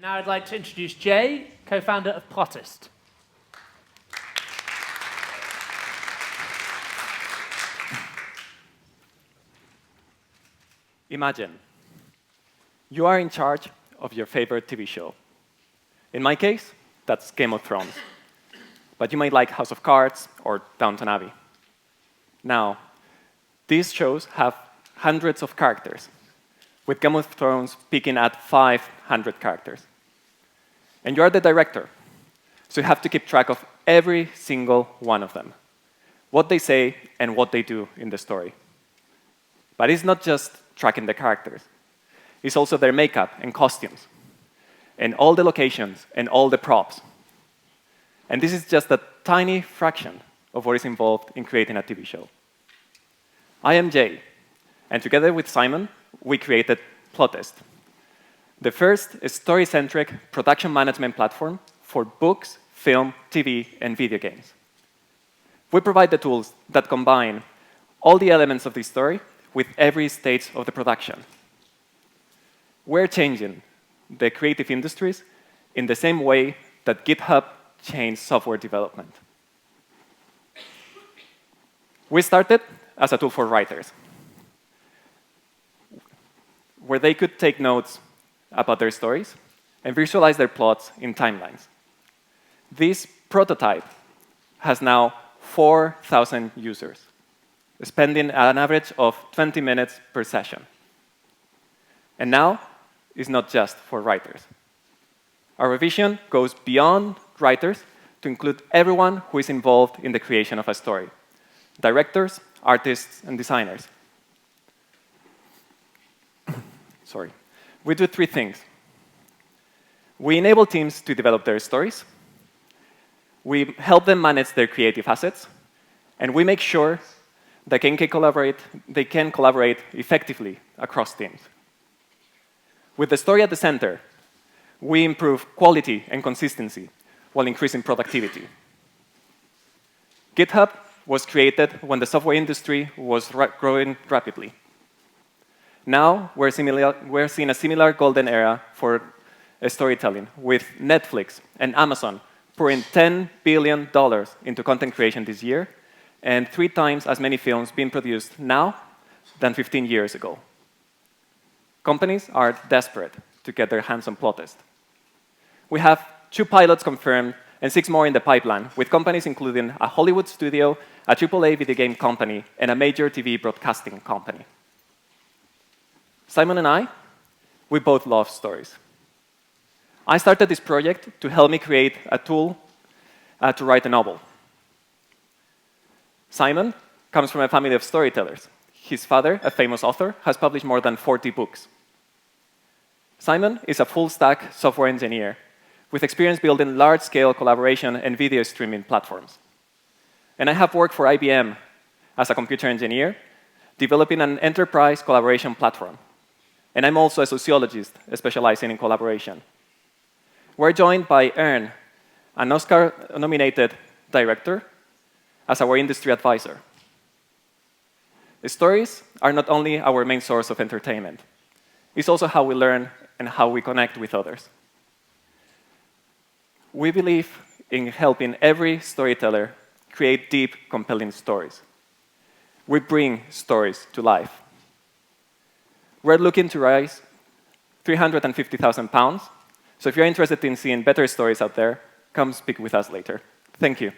Now I'd like to introduce Jay, co-founder of Plotist. Imagine you are in charge of your favorite TV show. In my case, that's Game of Thrones. But you might like House of Cards or Downton Abbey. Now, these shows have hundreds of characters, with Game of Thrones peaking at 500 characters. And you are the director, so you have to keep track of every single one of them, what they say and what they do in the story. But it's not just tracking the characters. It's also their makeup and costumes, and all the locations and all the props. And this is just a tiny fraction of what is involved in creating a TV show. I am Jay, and together with Simon, we created Plotist, the first story-centric production management platform for books, film, TV, and video games. We provide the tools that combine all the elements of the story with every stage of the production. We're changing the creative industries in the same way that GitHub changed software development. We started as a tool for writers, where they could take notes about their stories and visualize their plots in timelines. This prototype has now 4,000 users, spending an average of 20 minutes per session. And now, it's not just for writers. Our vision goes beyond writers to include everyone who is involved in the creation of a story: directors, artists, and designers. Sorry. We do three things. We enable teams to develop their stories. We help them manage their creative assets. And we make sure they can collaborate effectively across teams. With the story at the center, we improve quality and consistency while increasing productivity. GitHub was created when the software industry was growing rapidly. Now, we're seeing a similar golden era for storytelling, with Netflix and Amazon pouring $10 billion into content creation this year, and 3 times as many films being produced now than 15 years ago. Companies are desperate to get their hands on Plotist. We have 2 pilots confirmed and 6 more in the pipeline, with companies including a Hollywood studio, a AAA video game company, and a major TV broadcasting company. Simon and I, we both love stories. I started this project to help me create a tool to write a novel. Simon comes from a family of storytellers. His father, a famous author, has published more than 40 books. Simon is a full-stack software engineer with experience building large-scale collaboration and video streaming platforms. And I have worked for IBM as a computer engineer, developing an enterprise collaboration platform. And I'm also a sociologist specializing in collaboration. We're joined by Ern, an Oscar-nominated director, as our industry advisor. Stories are not only our main source of entertainment. It's also how we learn and how we connect with others. We believe in helping every storyteller create deep, compelling stories. We bring stories to life. We're looking to raise £350,000. So if you're interested in seeing better stories out there, come speak with us later. Thank you.